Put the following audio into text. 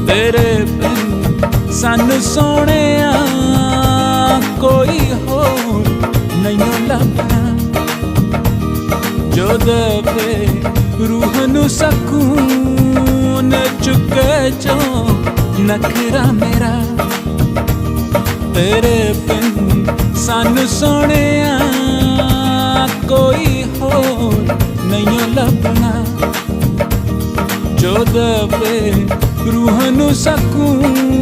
तेरे बिन सानू सोहणिया कोई होर नहीं लभना, जो देवे रूह नू सकून चुके जो नखरा मेरा। तेरे बिन सानू सोहणिया कोई होर नहीं लभना, जो देवे रूह नू सकून